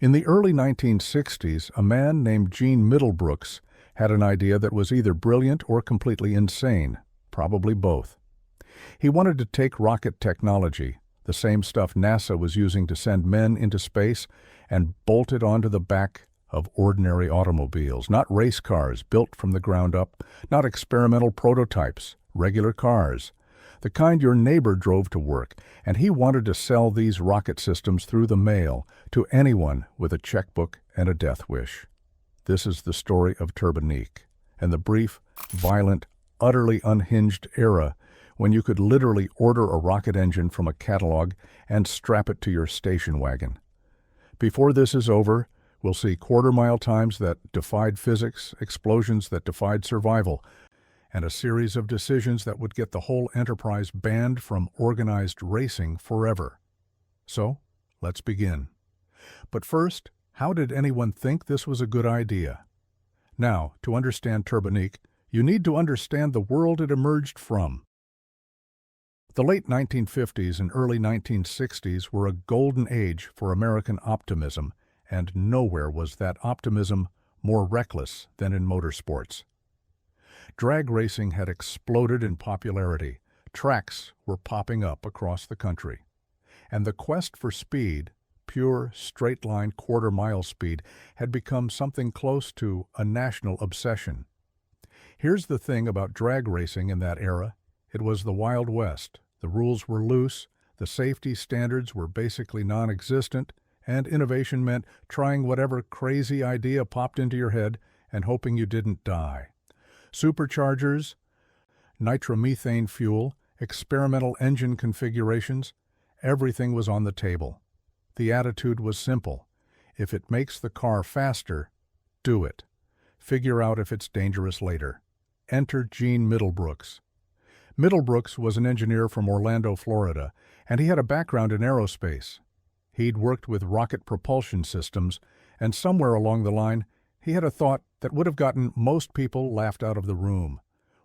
In the early 1960s, a man named Gene Middlebrooks had an idea that was either brilliant or completely insane, probably both. He wanted to take rocket technology, the same stuff NASA was using to send men into space, and bolt it onto the back of ordinary automobiles, not race cars built from the ground up, not experimental prototypes, regular cars, the kind your neighbor drove to work, and he wanted to sell these rocket systems through the mail to anyone with a checkbook and a death wish. This is the story of Turbonique, and the brief, violent, utterly unhinged era when you could literally order a rocket engine from a catalog and strap it to your station wagon. Before this is over, we'll see quarter-mile times that defied physics, explosions that defied survival, and a series of decisions that would get the whole enterprise banned from organized racing forever. So, let's begin. But first, how did anyone think this was a good idea? Now, to understand Turbonique, you need to understand the world it emerged from. The late 1950s and early 1960s were a golden age for American optimism, and nowhere was that optimism more reckless than in motorsports. Drag racing had exploded in popularity. Tracks were popping up across the country. And the quest for speed, pure, straight-line quarter-mile speed, had become something close to a national obsession. Here's the thing about drag racing in that era. It was the Wild West. The rules were loose, the safety standards were basically non-existent, and innovation meant trying whatever crazy idea popped into your head and hoping you didn't die. Superchargers, nitromethane fuel, experimental engine configurations, everything was on the table. The attitude was simple. If it makes the car faster, do it. Figure out if it's dangerous later. Enter Gene Middlebrooks. Middlebrooks was an engineer from Orlando, Florida, and he had a background in aerospace. He'd worked with rocket propulsion systems, and somewhere along the line, he had a thought that would have gotten most people laughed out of the room.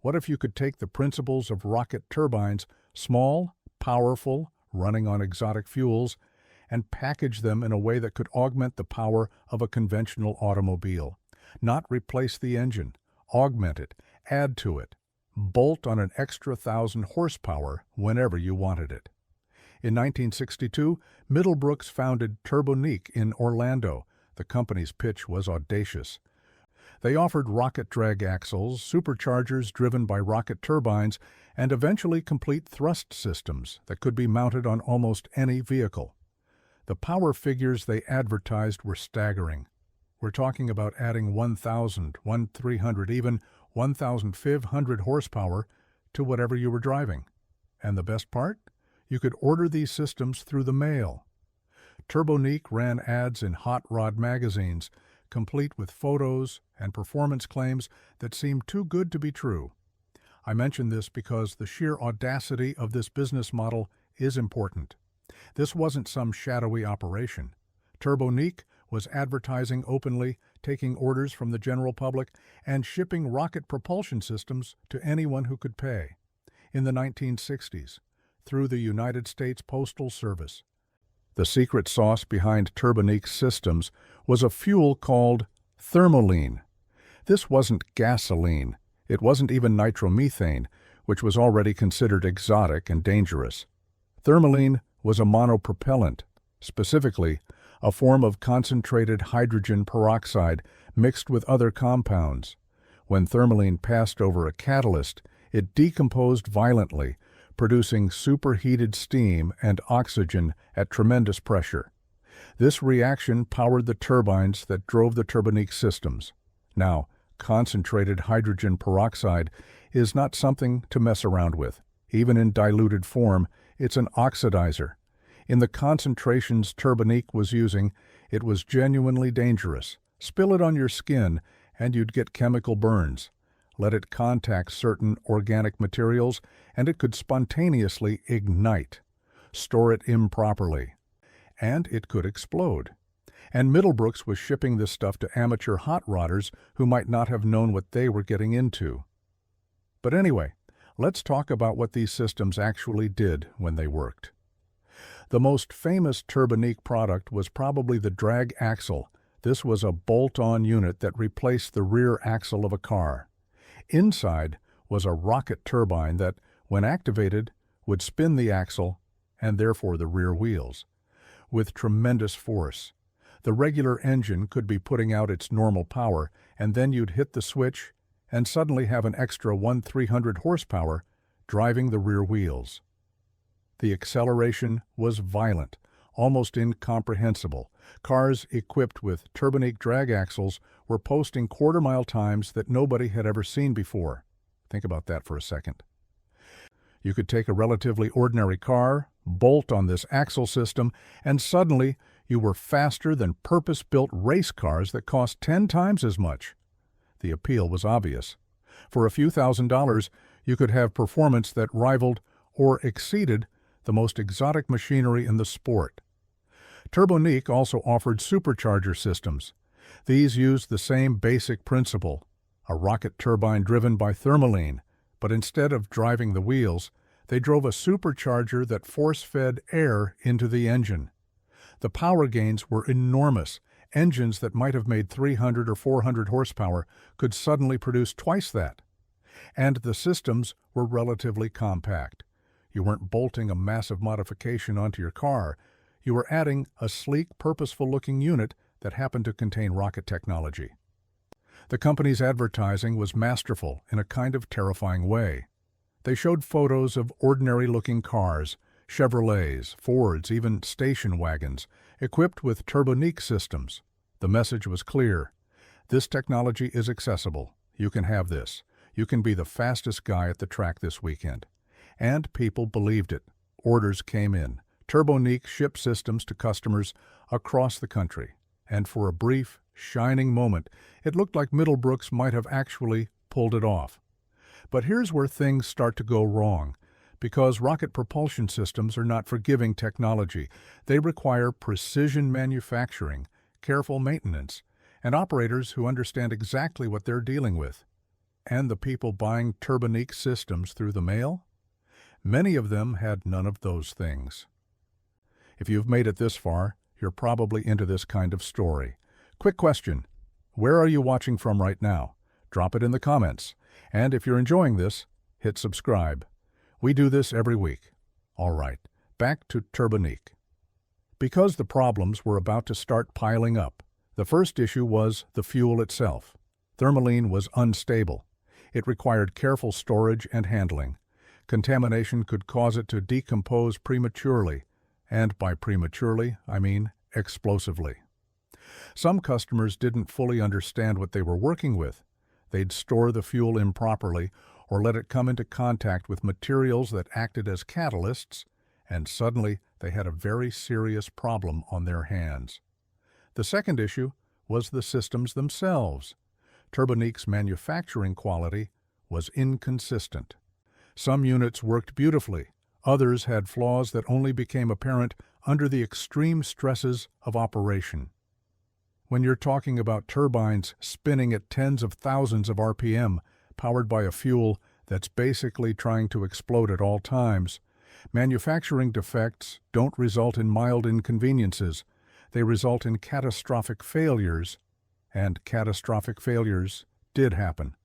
What if you could take the principles of rocket turbines, small, powerful, running on exotic fuels, and package them in a way that could augment the power of a conventional automobile? Not replace the engine, augment it, add to it, bolt on an extra 1,000 horsepower whenever you wanted it. In 1962, Middlebrooks founded Turbonique in Orlando. The company's pitch was audacious. They offered rocket drag axles, superchargers driven by rocket turbines, and eventually complete thrust systems that could be mounted on almost any vehicle. The power figures they advertised were staggering. We're talking about adding 1,000, 1,300, even 1,500 horsepower to whatever you were driving. And the best part? You could order these systems through the mail. Turbonique ran ads in hot rod magazines, complete with photos and performance claims that seemed too good to be true. I mention this because the sheer audacity of this business model is important. This wasn't some shadowy operation. Turbonique was advertising openly, taking orders from the general public, and shipping rocket propulsion systems to anyone who could pay. In the 1960s, through the United States Postal Service. The secret sauce behind Turbonique's systems was a fuel called Thermolene. This wasn't gasoline. It wasn't even nitromethane, which was already considered exotic and dangerous. Thermolene was a monopropellant, specifically a form of concentrated hydrogen peroxide mixed with other compounds. When thermolene passed over a catalyst, it decomposed violently, producing superheated steam and oxygen at tremendous pressure. This reaction powered the turbines that drove the Turbonique systems. Now, concentrated hydrogen peroxide is not something to mess around with. Even in diluted form, it's an oxidizer. In the concentrations Turbonique was using, it was genuinely dangerous. Spill it on your skin, and you'd get chemical burns. Let it contact certain organic materials, and it could spontaneously ignite. Store it improperly, and it could explode. And Middlebrooks was shipping this stuff to amateur hot rodders who might not have known what they were getting into. But anyway, let's talk about what these systems actually did when they worked. The most famous Turbonique product was probably the drag axle. This was a bolt-on unit that replaced the rear axle of a car. Inside was a rocket turbine that, when activated, would spin the axle and therefore the rear wheels with tremendous force. The regular engine could be putting out its normal power, and then you'd hit the switch and suddenly have an extra 300 horsepower driving the rear wheels. The acceleration was violent, almost incomprehensible. Cars equipped with Turbonique drag axles were posting quarter-mile times that nobody had ever seen before. Think about that for a second. You could take a relatively ordinary car, bolt on this axle system, and suddenly you were faster than purpose-built race cars that cost 10 times as much. The appeal was obvious. For a few $1,000s, you could have performance that rivaled or exceeded the most exotic machinery in the sport. Turbonique also offered supercharger systems. These used the same basic principle, a rocket turbine driven by Thermolene, but instead of driving the wheels, they drove a supercharger that force-fed air into the engine. The power gains were enormous. Engines that might have made 300 or 400 horsepower could suddenly produce twice that. And the systems were relatively compact. You weren't bolting a massive modification onto your car. You were adding a sleek, purposeful-looking unit that happened to contain rocket technology. The company's advertising was masterful in a kind of terrifying way. They showed photos of ordinary-looking cars, Chevrolets, Fords, even station wagons, equipped with Turbonique systems. The message was clear. This technology is accessible. You can have this. You can be the fastest guy at the track this weekend. And people believed it. Orders came in. Turbonique shipped systems to customers across the country. And for a brief, shining moment, it looked like Middlebrooks might have actually pulled it off. But here's where things start to go wrong. Because rocket propulsion systems are not forgiving technology, they require precision manufacturing, careful maintenance, and operators who understand exactly what they're dealing with. And the people buying Turbonique systems through the mail? Many of them had none of those things. If you've made it this far, you're probably into this kind of story. Quick question. Where are you watching from right now? Drop it in the comments. And if you're enjoying this, hit subscribe. We do this every week. All right, back to Turbonique. Because the problems were about to start piling up, the first issue was the fuel itself. Thermolene was unstable. It required careful storage and handling. Contamination could cause it to decompose prematurely, and by prematurely, I mean explosively. Some customers didn't fully understand what they were working with. They'd store the fuel improperly or let it come into contact with materials that acted as catalysts, and suddenly they had a very serious problem on their hands. The second issue was the systems themselves. Turbonique's manufacturing quality was inconsistent. Some units worked beautifully. Others had flaws that only became apparent under the extreme stresses of operation. When you're talking about turbines spinning at tens of thousands of RPM, powered by a fuel that's basically trying to explode at all times, manufacturing defects don't result in mild inconveniences. They result in catastrophic failures, and catastrophic failures did happen.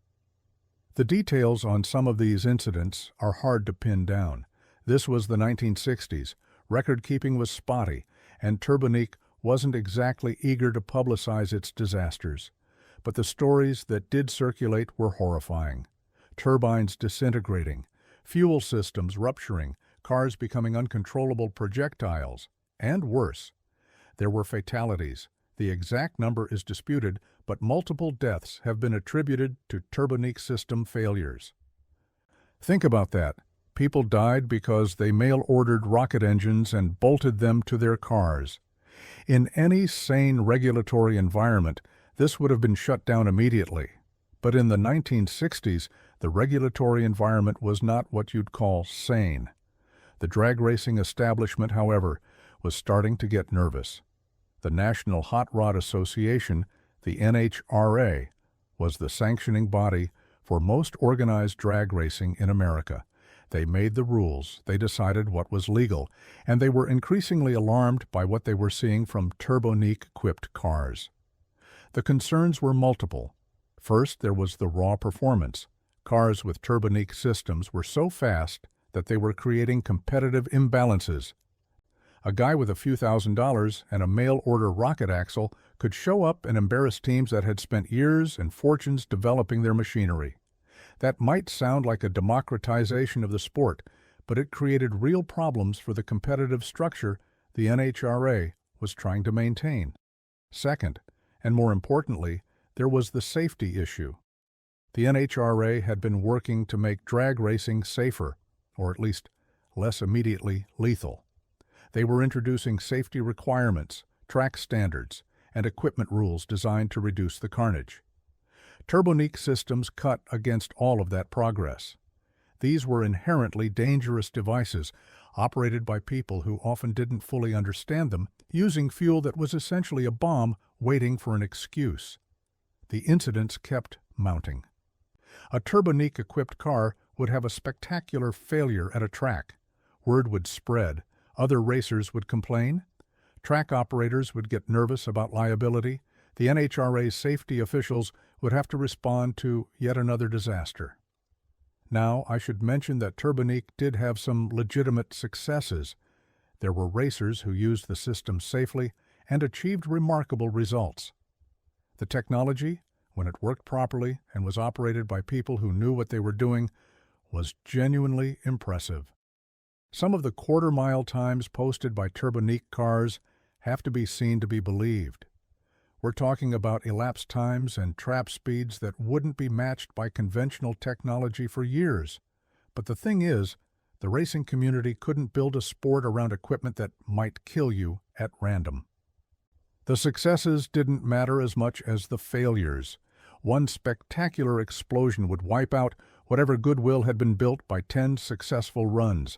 The details on some of these incidents are hard to pin down. This was the 1960s. Record-keeping was spotty, and Turbonique wasn't exactly eager to publicize its disasters. But the stories that did circulate were horrifying. Turbines disintegrating, fuel systems rupturing, cars becoming uncontrollable projectiles, and worse. There were fatalities. The exact number is disputed, but multiple deaths have been attributed to Turbonique system failures. Think about that. People died because they mail-ordered rocket engines and bolted them to their cars. In any sane regulatory environment, this would have been shut down immediately. But in the 1960s, the regulatory environment was not what you'd call sane. The drag racing establishment, however, was starting to get nervous. The National Hot Rod Association, the NHRA, was the sanctioning body for most organized drag racing in America. They made the rules, they decided what was legal, and they were increasingly alarmed by what they were seeing from Turbonique-equipped cars. The concerns were multiple. First, there was the raw performance. Cars with Turbonique systems were so fast that they were creating competitive imbalances. A guy with a few $1,000s and a mail-order rocket axle could show up and embarrass teams that had spent years and fortunes developing their machinery. That might sound like a democratization of the sport, but it created real problems for the competitive structure the NHRA was trying to maintain. Second, and more importantly, there was the safety issue. The NHRA had been working to make drag racing safer, or at least less immediately lethal. They were introducing safety requirements, track standards, and equipment rules designed to reduce the carnage. Turbonique systems cut against all of that progress. These were inherently dangerous devices, operated by people who often didn't fully understand them, using fuel that was essentially a bomb waiting for an excuse. The incidents kept mounting. A Turbonique-equipped car would have a spectacular failure at a track. Word would spread. Other racers would complain. Track operators would get nervous about liability. The NHRA's safety officials would have to respond to yet another disaster. Now, I should mention that Turbonique did have some legitimate successes. There were racers who used the system safely and achieved remarkable results. The technology, when it worked properly and was operated by people who knew what they were doing, was genuinely impressive. Some of the quarter-mile times posted by Turbonique cars have to be seen to be believed. We're talking about elapsed times and trap speeds that wouldn't be matched by conventional technology for years. But the thing is, the racing community couldn't build a sport around equipment that might kill you at random. The successes didn't matter as much as the failures. One spectacular explosion would wipe out whatever goodwill had been built by 10 successful runs.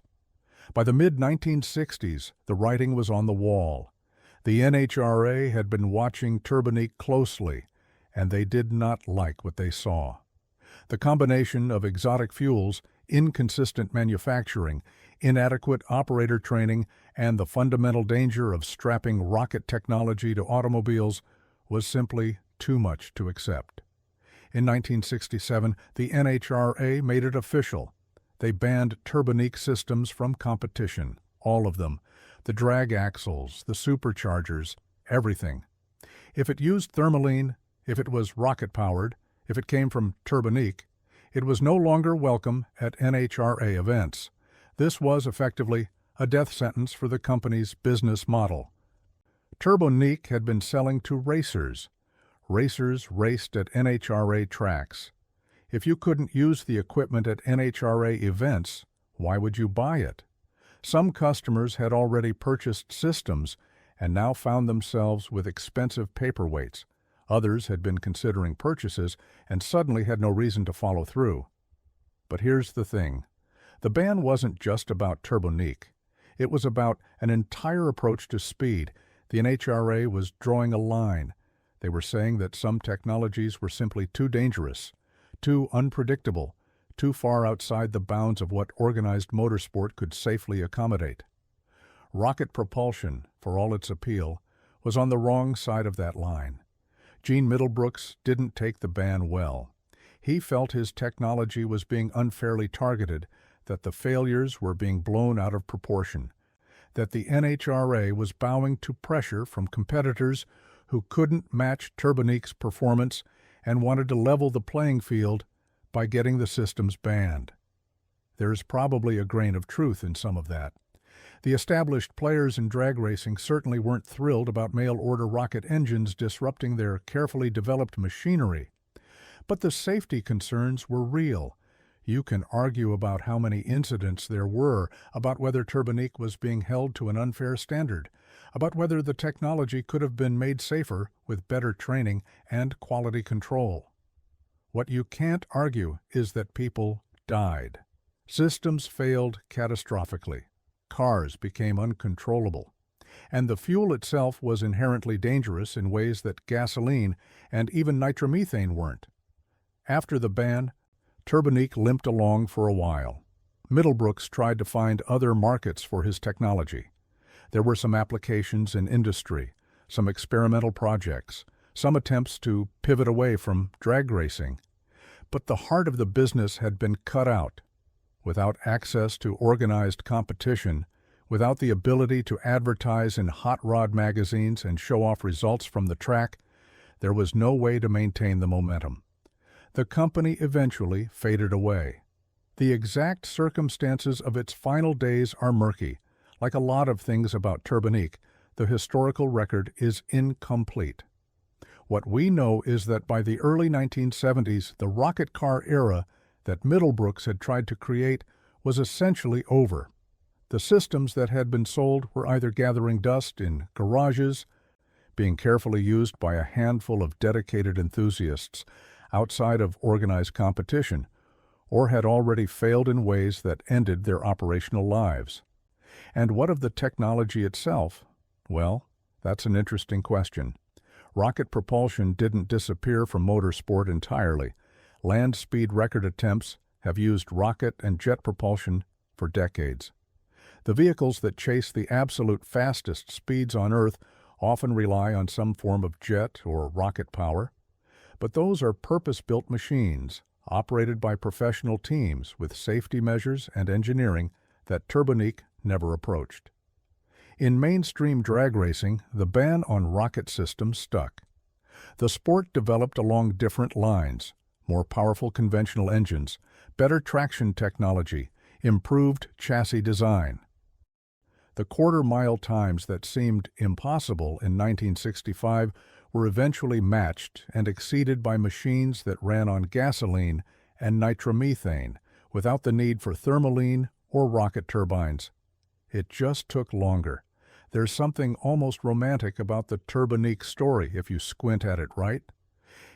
By the mid-1960s, the writing was on the wall. The NHRA had been watching Turbonique closely, and they did not like what they saw. The combination of exotic fuels, inconsistent manufacturing, inadequate operator training, and the fundamental danger of strapping rocket technology to automobiles was simply too much to accept. In 1967, the NHRA made it official. They banned Turbonique systems from competition, all of them, the drag axles, the superchargers, everything. If it used Thermolene, if it was rocket-powered, if it came from Turbonique, it was no longer welcome at NHRA events. This was effectively a death sentence for the company's business model. Turbonique had been selling to racers. Racers raced at NHRA tracks. If you couldn't use the equipment at NHRA events, why would you buy it? Some customers had already purchased systems and now found themselves with expensive paperweights. Others had been considering purchases and suddenly had no reason to follow through. But here's the thing. The ban wasn't just about Turbonique. It was about an entire approach to speed. The NHRA was drawing a line. They were saying that some technologies were simply too dangerous, too unpredictable, too far outside the bounds of what organized motorsport could safely accommodate. Rocket propulsion, for all its appeal, was on the wrong side of that line. Gene Middlebrooks didn't take the ban well. He felt his technology was being unfairly targeted, that the failures were being blown out of proportion, that the NHRA was bowing to pressure from competitors who couldn't match Turbonique's performance and wanted to level the playing field by getting the systems banned. There's probably a grain of truth in some of that. The established players in drag racing certainly weren't thrilled about mail-order rocket engines disrupting their carefully developed machinery. But the safety concerns were real. You can argue about how many incidents there were, about whether Turbonique was being held to an unfair standard, about whether the technology could have been made safer with better training and quality control. What you can't argue is that people died. Systems failed catastrophically. Cars became uncontrollable. And the fuel itself was inherently dangerous in ways that gasoline and even nitromethane weren't. After the ban, Turbonique limped along for a while. Middlebrooks tried to find other markets for his technology. There were some applications in industry, some experimental projects, some attempts to pivot away from drag racing. But the heart of the business had been cut out. Without access to organized competition, without the ability to advertise in hot rod magazines and show off results from the track, there was no way to maintain the momentum. The company eventually faded away. The exact circumstances of its final days are murky. Like a lot of things about Turbonique, the historical record is incomplete. What we know is that by the early 1970s, the rocket car era that Middlebrooks had tried to create was essentially over. The systems that had been sold were either gathering dust in garages, being carefully used by a handful of dedicated enthusiasts outside of organized competition, or had already failed in ways that ended their operational lives. And what of the technology itself? Well, that's an interesting question. Rocket propulsion didn't disappear from motorsport entirely. Land speed record attempts have used rocket and jet propulsion for decades. The vehicles that chase the absolute fastest speeds on Earth often rely on some form of jet or rocket power. But those are purpose-built machines, operated by professional teams with safety measures and engineering that Turbonique never approached. In mainstream drag racing, the ban on rocket systems stuck. The sport developed along different lines: more powerful conventional engines, better traction technology, improved chassis design. The quarter-mile times that seemed impossible in 1965 were eventually matched and exceeded by machines that ran on gasoline and nitromethane without the need for Thermolene or rocket turbines. It just took longer. There's something almost romantic about the Turbonique story if you squint at it right.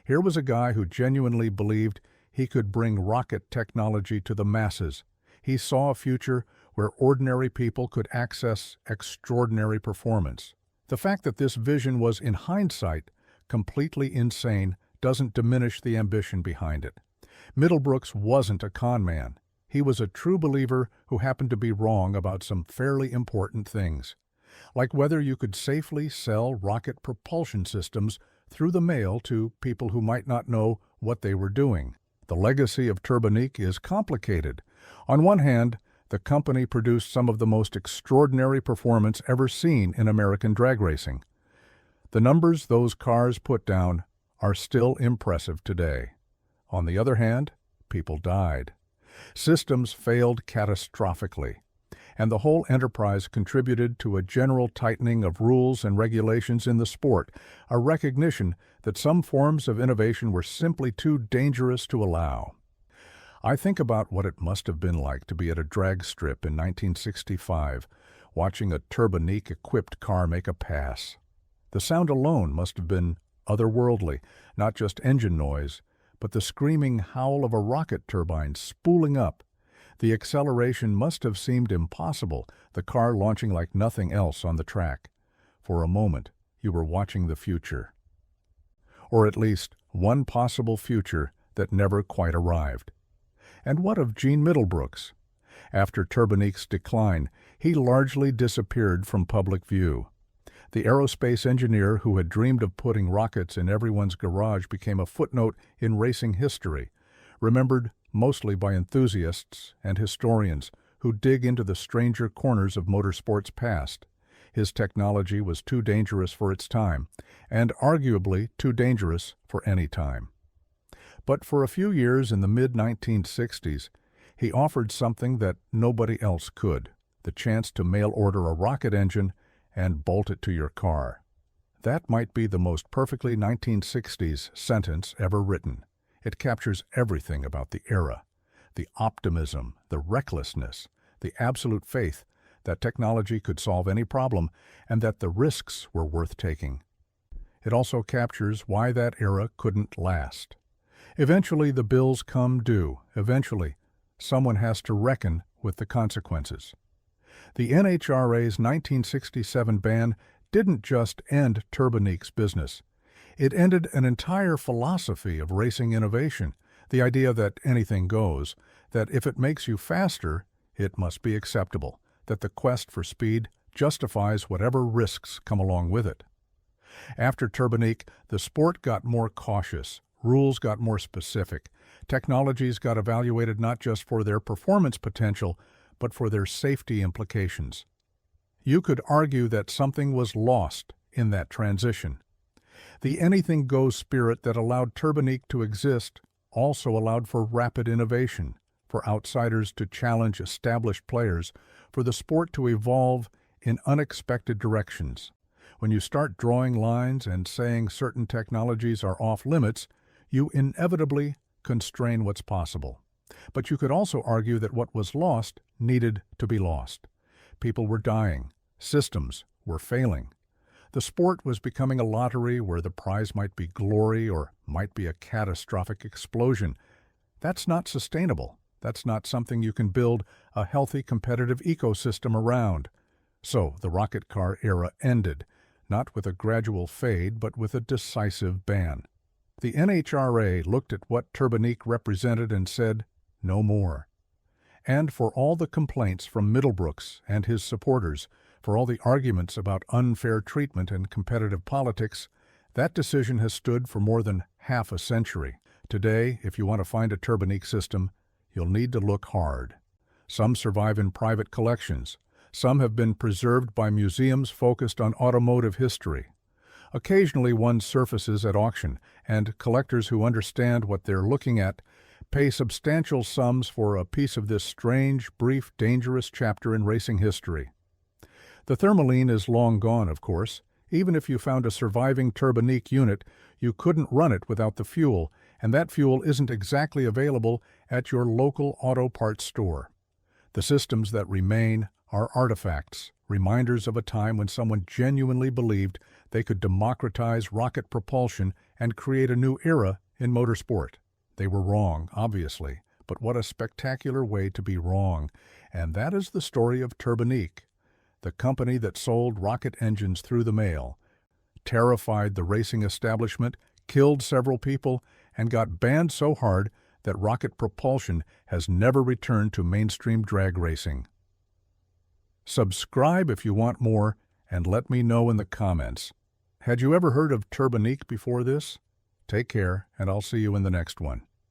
Here was a guy who genuinely believed he could bring rocket technology to the masses. He saw a future where ordinary people could access extraordinary performance. The fact that this vision was, in hindsight, completely insane doesn't diminish the ambition behind it. Middlebrooks wasn't a con man. He was a true believer who happened to be wrong about some fairly important things, like whether you could safely sell rocket propulsion systems through the mail to people who might not know what they were doing. The legacy of Turbonique is complicated. On one hand, the company produced some of the most extraordinary performance ever seen in American drag racing. The numbers those cars put down are still impressive today. On the other hand, people died. Systems failed catastrophically, and the whole enterprise contributed to a general tightening of rules and regulations in the sport, a recognition that some forms of innovation were simply too dangerous to allow. I think about what it must have been like to be at a drag strip in 1965, watching a Turbonique-equipped car make a pass. The sound alone must have been otherworldly, not just engine noise, but the screaming howl of a rocket turbine spooling up. The acceleration must have seemed impossible, the car launching like nothing else on the track. For a moment, you were watching the future. Or at least one possible future that never quite arrived. And what of Gene Middlebrooks? After Turbonique's decline, he largely disappeared from public view. The aerospace engineer who had dreamed of putting rockets in everyone's garage became a footnote in racing history, remembered mostly by enthusiasts and historians who dig into the stranger corners of motorsport's past. His technology was too dangerous for its time, and arguably too dangerous for any time. But for a few years in the mid-1960s, he offered something that nobody else could: the chance to mail-order a rocket engine and bolt it to your car. That might be the most perfectly 1960s sentence ever written. It captures everything about the era: the optimism, the recklessness, the absolute faith that technology could solve any problem and that the risks were worth taking. It also captures why that era couldn't last. Eventually the bills come due. Eventually, someone has to reckon with the consequences. The NHRA's 1967 ban didn't just end Turbonique's business. It ended an entire philosophy of racing innovation, the idea that anything goes, that if it makes you faster, It must be acceptable that the quest for speed justifies whatever risks come along with it. After Turbonique, the sport got more cautious, rules got more specific, technologies got evaluated not just for their performance potential, but for their safety implications. You could argue that something was lost in that transition. The anything-goes spirit that allowed Turbonique to exist also allowed for rapid innovation, for outsiders to challenge established players, for the sport to evolve in unexpected directions. When you start drawing lines and saying certain technologies are off-limits, you inevitably constrain what's possible. But you could also argue that what was lost needed to be lost. People were dying. Systems were failing. The sport was becoming a lottery where the prize might be glory or might be a catastrophic explosion. That's not sustainable. That's not something you can build a healthy competitive ecosystem around. So the rocket car era ended, not with a gradual fade, but with a decisive ban. The NHRA looked at what Turbonique represented and said, no more. And for all the complaints from Middlebrooks and his supporters, for all the arguments about unfair treatment and competitive politics, that decision has stood for more than half a century. Today, if you want to find a Turbonique system, you'll need to look hard. Some survive in private collections. Some have been preserved by museums focused on automotive history. Occasionally one surfaces at auction, and collectors who understand what they're looking at pay substantial sums for a piece of this strange, brief, dangerous chapter in racing history. The Thermolene is long gone, of course. Even if you found a surviving Turbonique unit, you couldn't run it without the fuel, and that fuel isn't exactly available at your local auto parts store. The systems that remain are artifacts, reminders of a time when someone genuinely believed they could democratize rocket propulsion and create a new era in motorsport. They were wrong, obviously, but what a spectacular way to be wrong. And that is the story of Turbonique, the company that sold rocket engines through the mail, terrified the racing establishment, killed several people, and got banned so hard that rocket propulsion has never returned to mainstream drag racing. Subscribe if you want more, and let me know in the comments. Had you ever heard of Turbonique before this? Take care, and I'll see you in the next one.